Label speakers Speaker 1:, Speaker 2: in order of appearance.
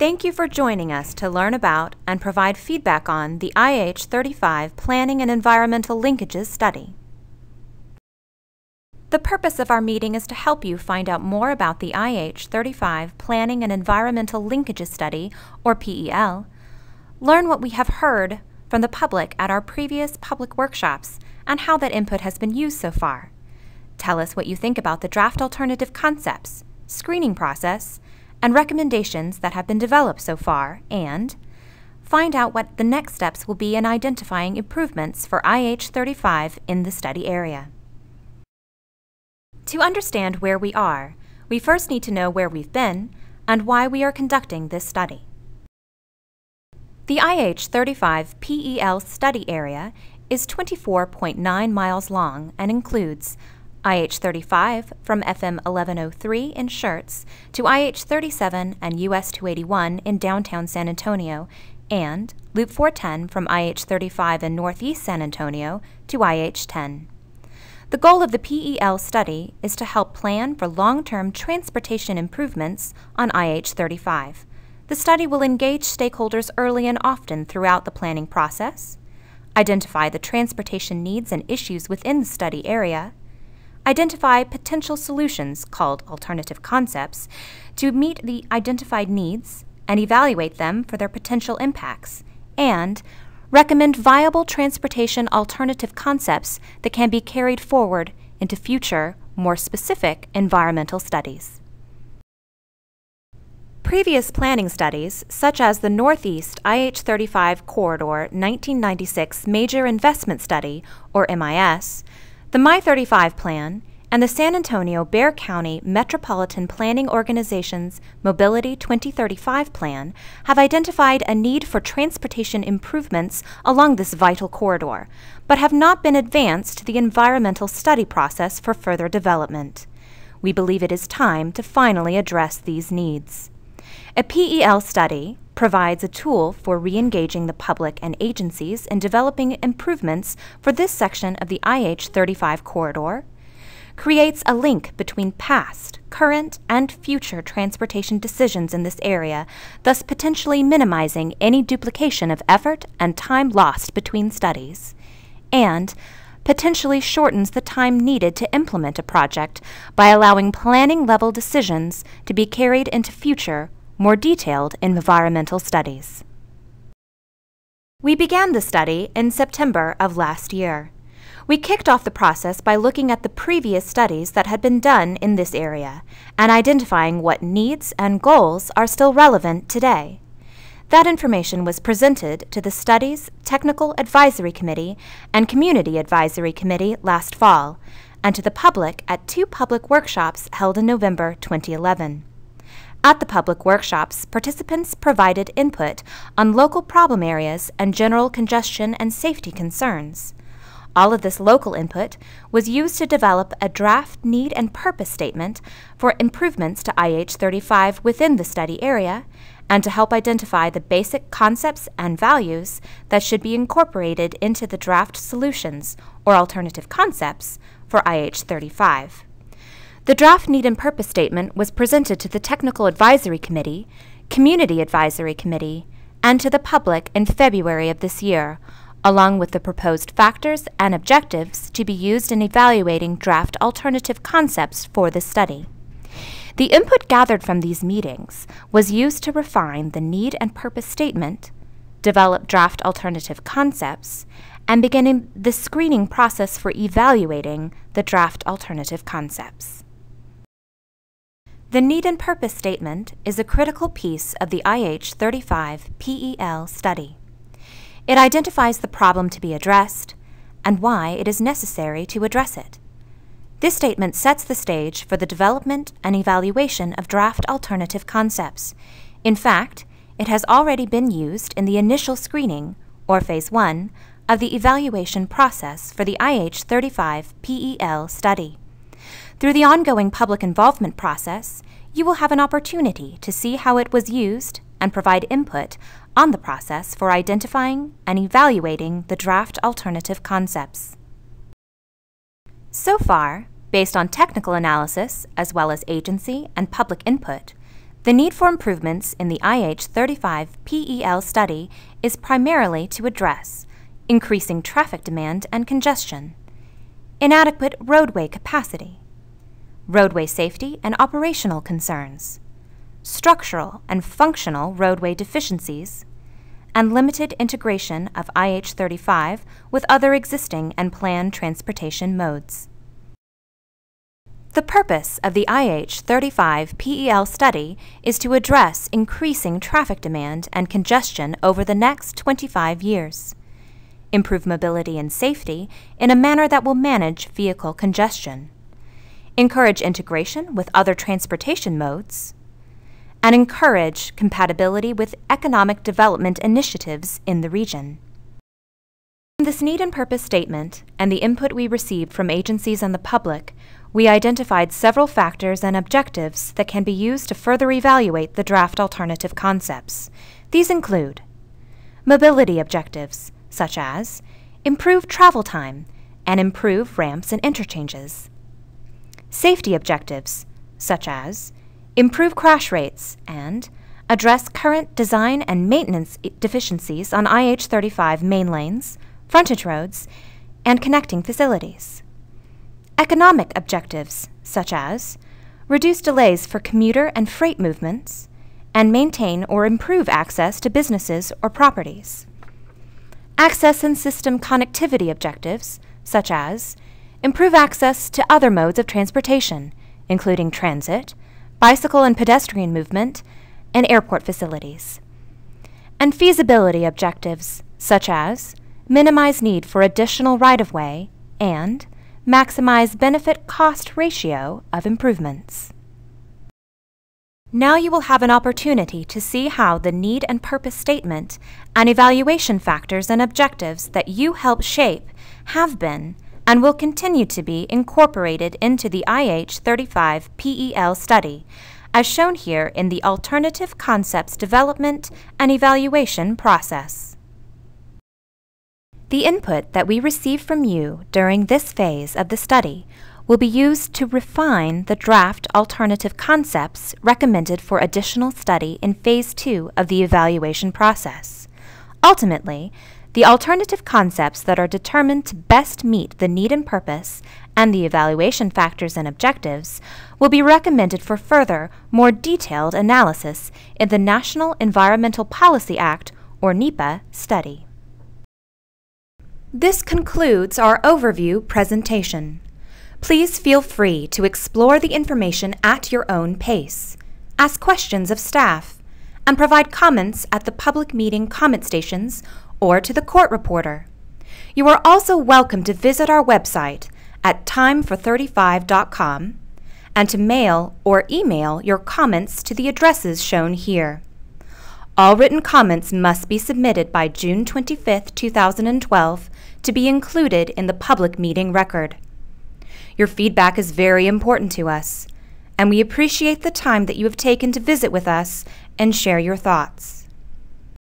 Speaker 1: Thank you for joining us to learn about and provide feedback on the IH-35 Planning and Environmental Linkages study. The purpose of our meeting is to help you find out more about the IH-35 Planning and Environmental Linkages study, or PEL, learn what we have heard from the public at our previous public workshops and how that input has been used so far. Tell us what you think about the draft alternative concepts, screening process, and recommendations that have been developed so far, and find out what the next steps will be in identifying improvements for IH-35 in the study area. To understand where we are, we first need to know where we've been and why we are conducting this study. The IH-35 PEL study area is 24.9 miles long and includes IH-35 from FM 1103 in Schertz to IH-37 and US 281 in downtown San Antonio, and Loop 410 from IH-35 in northeast San Antonio to IH-10. The goal of the PEL study is to help plan for long-term transportation improvements on IH-35. The study will engage stakeholders early and often throughout the planning process, identify the transportation needs and issues within the study area, identify potential solutions, called alternative concepts, to meet the identified needs and evaluate them for their potential impacts, and recommend viable transportation alternative concepts that can be carried forward into future, more specific environmental studies. Previous planning studies, such as the Northeast IH-35 Corridor 1996 Major Investment Study, or MIS, the My-35 Plan, and the San Antonio-Bexar County Metropolitan Planning Organization's Mobility 2035 Plan, have identified a need for transportation improvements along this vital corridor, but have not been advanced to the environmental study process for further development. We believe it is time to finally address these needs. A PEL study provides a tool for re-engaging the public and agencies in developing improvements for this section of the IH-35 corridor, creates a link between past, current, and future transportation decisions in this area, thus potentially minimizing any duplication of effort and time lost between studies, and potentially shortens the time needed to implement a project by allowing planning-level decisions to be carried into future, more detailed environmental studies. We began the study in September of last year. We kicked off the process by looking at the previous studies that had been done in this area and identifying what needs and goals are still relevant today. That information was presented to the Studies Technical Advisory Committee and Community Advisory Committee last fall, and to the public at 2 public workshops held in November 2011. At the public workshops, participants provided input on local problem areas and general congestion and safety concerns. All of this local input was used to develop a draft need and purpose statement for improvements to IH-35 within the study area and to help identify the basic concepts and values that should be incorporated into the draft solutions or alternative concepts for IH-35. The draft need and purpose statement was presented to the Technical Advisory Committee, Community Advisory Committee, and to the public in February of this year, along with the proposed factors and objectives to be used in evaluating draft alternative concepts for this study. The input gathered from these meetings was used to refine the need and purpose statement, develop draft alternative concepts, and begin the screening process for evaluating the draft alternative concepts. The Need and Purpose Statement is a critical piece of the IH-35 PEL study. It identifies the problem to be addressed and why it is necessary to address it. This statement sets the stage for the development and evaluation of draft alternative concepts. In fact, it has already been used in the initial screening, or Phase 1, of the evaluation process for the IH-35 PEL study. Through the ongoing public involvement process, you will have an opportunity to see how it was used and provide input on the process for identifying and evaluating the draft alternative concepts. So far, based on technical analysis as well as agency and public input, The need for improvements in the IH35 PEL study is primarily to address increasing traffic demand and congestion, inadequate roadway capacity, roadway safety and operational concerns, structural and functional roadway deficiencies, and limited integration of IH35 with other existing and planned transportation modes. The purpose of the IH35 PEL study is to address increasing traffic demand and congestion over the next 25 years, improve mobility and safety in a manner that will manage vehicle congestion, encourage integration with other transportation modes, and encourage compatibility with economic development initiatives in the region. In this need and purpose statement and the input we received from agencies and the public, we identified several factors and objectives that can be used to further evaluate the draft alternative concepts. These include mobility objectives, such as improve travel time and improve ramps and interchanges, safety objectives, such as improve crash rates and address current design and maintenance deficiencies on IH35 main lanes, frontage roads, and connecting facilities. Economic objectives, such as reduce delays for commuter and freight movements, and maintain or improve access to businesses or properties. Access and system connectivity objectives, such as improve access to other modes of transportation, including transit, bicycle and pedestrian movement, and airport facilities. And feasibility objectives, such as minimize need for additional right-of-way and maximize benefit-cost ratio of improvements. Now you will have an opportunity to see how the need and purpose statement and evaluation factors and objectives that you helped shape have been and will continue to be incorporated into the IH35 PEL study, as shown here in the Alternative Concepts Development and Evaluation process. The input that we receive from you during this phase of the study will be used to refine the draft alternative concepts recommended for additional study in Phase 2 of the evaluation process. Ultimately, the alternative concepts that are determined to best meet the need and purpose and the evaluation factors and objectives will be recommended for further, more detailed analysis in the National Environmental Policy Act, or NEPA, study. This concludes our overview presentation. Please feel free to explore the information at your own pace, ask questions of staff, and provide comments at the public meeting comment stations or to the court reporter. You are also welcome to visit our website at timefor35.com and to mail or email your comments to the addresses shown here. All written comments must be submitted by June 25, 2012 to be included in the public meeting record. Your feedback is very important to us, and we appreciate the time that you have taken to visit with us and share your thoughts.